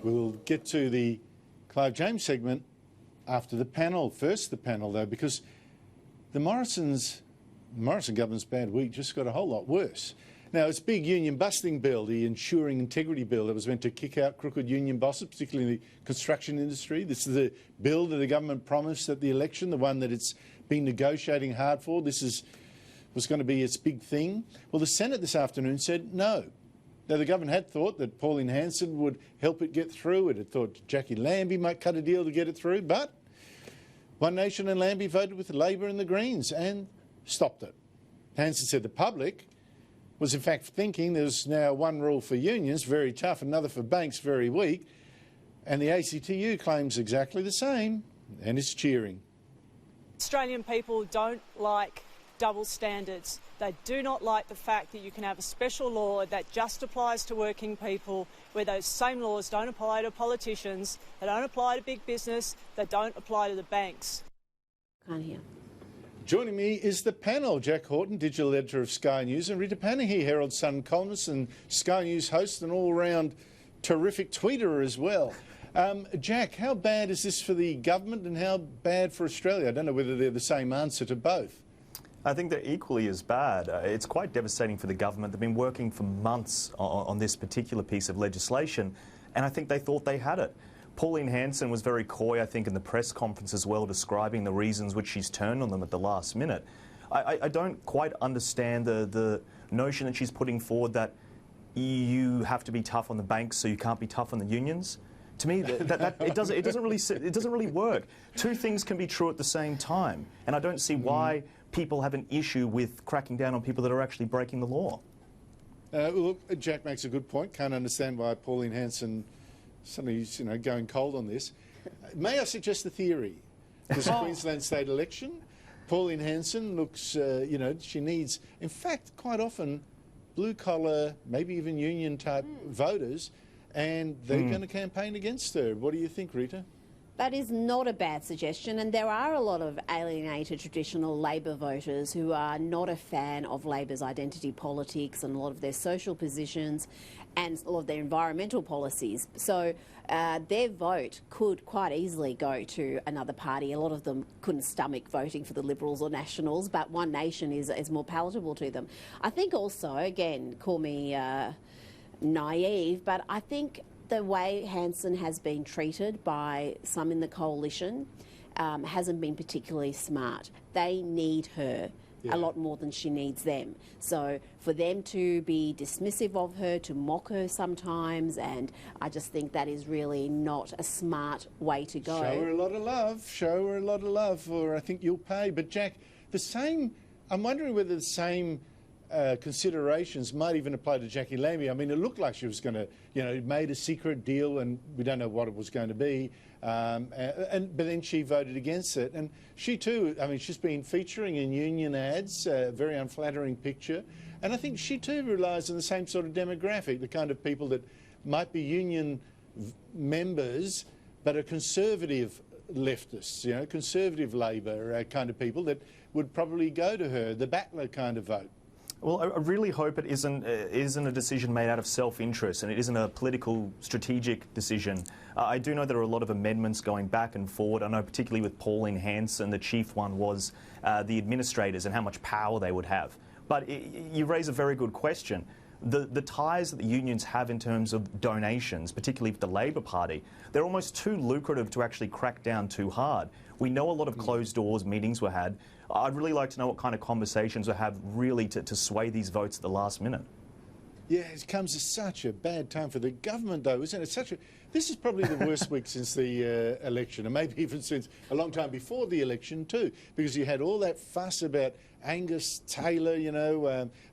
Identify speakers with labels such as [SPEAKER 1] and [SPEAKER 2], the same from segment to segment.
[SPEAKER 1] We'll get to the Clive James segment after the panel. First the panel, though, because the Morrison government's bad week just got a whole lot worse. Now, it's big union busting bill, the ensuring integrity bill that was meant to kick out crooked union bosses, particularly in the construction industry. This is the bill that the government promised at the election, the one that it's been negotiating hard for. This was going to be its big thing. Well, the Senate this afternoon said no. Now, the government had thought that Pauline Hanson would help it get through. It had thought Jackie Lambie might cut a deal to get it through, but One Nation and Lambie voted with Labor and the Greens and stopped it. Hanson said the public was in fact thinking there's now one rule for unions, very tough, another for banks, very weak, and the ACTU claims exactly the same and is cheering.
[SPEAKER 2] Australian people don't like double standards. They do not like the fact that you can have a special law that just applies to working people, where those same laws don't apply to politicians, they don't apply to big business, they don't apply to the banks.
[SPEAKER 3] Can't hear.
[SPEAKER 1] Joining me is the panel, Jack Houghton, digital editor of Sky News, and Rita Panahi, Herald Sun columnist and Sky News host, and all-round terrific tweeter as well. Jack, how bad is this for the government and how bad for Australia? I don't know whether they're the same answer to both.
[SPEAKER 4] I think they're equally as bad. It's quite devastating for the government. They've been working for months on this particular piece of legislation, and I think they thought they had it. Pauline Hanson was very coy, I think, in the press conference as well, describing the reasons which she's turned on them at the last minute. I don't quite understand the notion that she's putting forward that you have to be tough on the banks so you can't be tough on the unions. To me, it doesn't really work. Two things can be true at the same time, and I don't see why people have an issue with cracking down on people that are actually breaking the law.
[SPEAKER 1] Look, Jack makes a good point. Can't understand why Pauline Hanson suddenly is, going cold on this. May I suggest a theory? There's a Queensland state election. Pauline Hanson looks, she needs, in fact, quite often, blue-collar, maybe even union-type voters, and they're going to campaign against her. What do you think, Rita?
[SPEAKER 3] That is not a bad suggestion, and there are a lot of alienated traditional Labor voters who are not a fan of Labor's identity politics and a lot of their social positions and a lot of their environmental policies. So their vote could quite easily go to another party. A lot of them couldn't stomach voting for the Liberals or Nationals, but One Nation is more palatable to them. I think also, again, call me naive, but I think the way Hanson has been treated by some in the coalition hasn't been particularly smart. They need her a lot more than she needs them. So for them to be dismissive of her, to mock her sometimes, and I just think that is really not a smart way to go.
[SPEAKER 1] Show her a lot of love. Show her a lot of love, or I think you'll pay. But Jack, I'm wondering whether the same considerations might even apply to Jackie Lambie. I mean, it looked like she was going to, made a secret deal, and we don't know what it was going to be. But then she voted against it, and she too. I mean, she's been featuring in union ads, a very unflattering picture, and I think she too relies on the same sort of demographic, the kind of people that might be union members, but are conservative leftists, conservative Labor kind of people that would probably go to her, the battler kind of vote.
[SPEAKER 4] Well, I really hope it isn't a decision made out of self-interest and it isn't a political, strategic decision. I do know there are a lot of amendments going back and forward. I know particularly with Pauline Hanson, the chief one was the administrators and how much power they would have. But you raise a very good question. The ties that the unions have in terms of donations, particularly with the Labor Party, they're almost too lucrative to actually crack down too hard. We know a lot of closed doors meetings were had. I'd really like to know what kind of conversations we have really to sway these votes at the last minute.
[SPEAKER 1] Yeah, it comes at such a bad time for the government, though, isn't it? This is probably the worst week since the election, and maybe even since a long time before the election too, because you had all that fuss about Angus Taylor,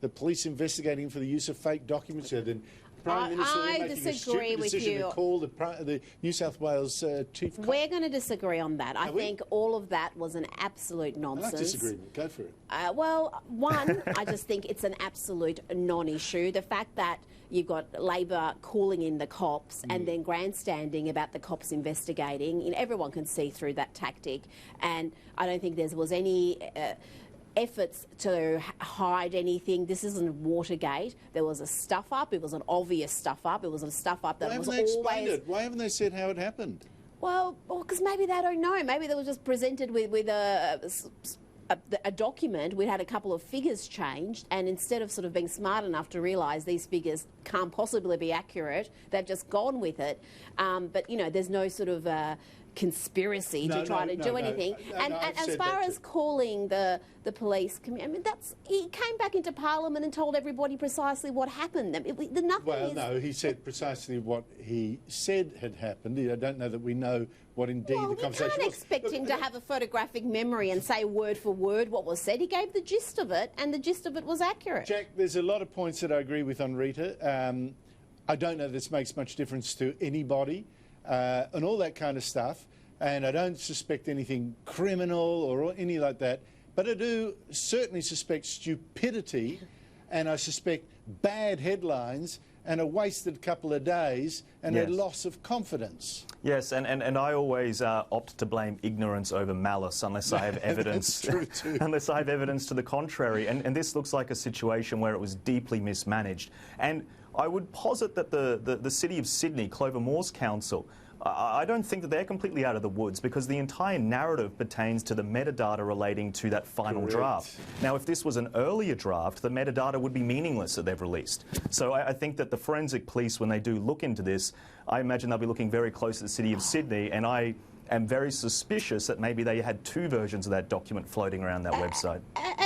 [SPEAKER 1] the police investigating for the use of fake documents. You had the Prime Minister making a stupid decision to call the New South Wales chief.
[SPEAKER 3] We're going to disagree on that. I think all of that was an absolute nonsense.
[SPEAKER 1] I like disagreement. Go for it.
[SPEAKER 3] Well, one, I just think it's an absolute non-issue. The fact that you've got Labor calling in the cops and then grandstanding about the cops investigating, everyone can see through that tactic. And I don't think there was any efforts to hide anything. This isn't Watergate. There was a stuff-up. It was an obvious stuff-up. It was a stuff-up that was always...
[SPEAKER 1] Why haven't they explained it? Why haven't they said how it happened?
[SPEAKER 3] Well, because maybe they don't know. Maybe they were just presented with a document. We had a couple of figures changed, and instead of sort of being smart enough to realise these figures can't possibly be accurate, they've just gone with it. But, you know, there's no sort of conspiracy to try to do anything. And as far as calling the police, I mean, he came back into Parliament and told everybody precisely what happened.
[SPEAKER 1] He said precisely what he said had happened. I don't know that we know what indeed the conversation was.
[SPEAKER 3] You can't expect him to have a photographic memory and say word for word what was said. He gave the gist of it, and the gist of it was accurate.
[SPEAKER 1] Jack, there's a lot of points that I agree with on Rita. I don't know this makes much difference to anybody. And all that kind of stuff, and I don't suspect anything criminal or any like that, but I do certainly suspect stupidity, and I suspect bad headlines and a wasted couple of days and a loss of confidence.
[SPEAKER 4] Yes, and I always opt to blame ignorance over malice unless I have evidence.
[SPEAKER 1] That's true too.
[SPEAKER 4] Unless I have evidence to the contrary, and this looks like a situation where it was deeply mismanaged. And I would posit that the City of Sydney, Clover Moore's Council, I don't think that they're completely out of the woods, because the entire narrative pertains to the metadata relating to that final draft. Now, if this was an earlier draft, the metadata would be meaningless that they've released. So I think that the forensic police, when they do look into this, I imagine they'll be looking very close at the City of Sydney, and I am very suspicious that maybe they had two versions of that document floating around that website.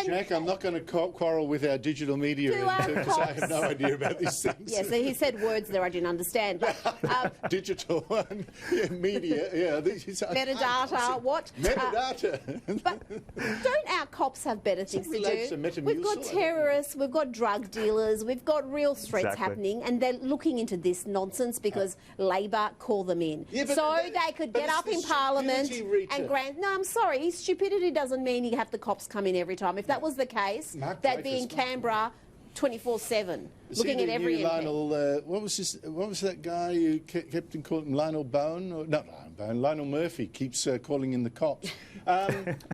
[SPEAKER 1] Jack, I'm not going to quarrel with our digital media because I have no idea about these things.
[SPEAKER 3] Yes, he said words there I didn't understand.
[SPEAKER 1] Digital media,
[SPEAKER 3] metadata, what?
[SPEAKER 1] Metadata.
[SPEAKER 3] But don't our cops have better things to do? We've got terrorists, we've got drug dealers, we've got real threats happening, and they're looking into this nonsense because Labor call them in. Yeah, so they could get up in Parliament and grant... No, I'm sorry, stupidity doesn't mean you have the cops come in every time. If that was the case, they'd be in Canberra 24/7, looking at every...
[SPEAKER 1] Lionel, what was that guy who kept calling him Lionel Bowen? Or, not Lionel Bowen, Lionel Murphy keeps calling in the cops.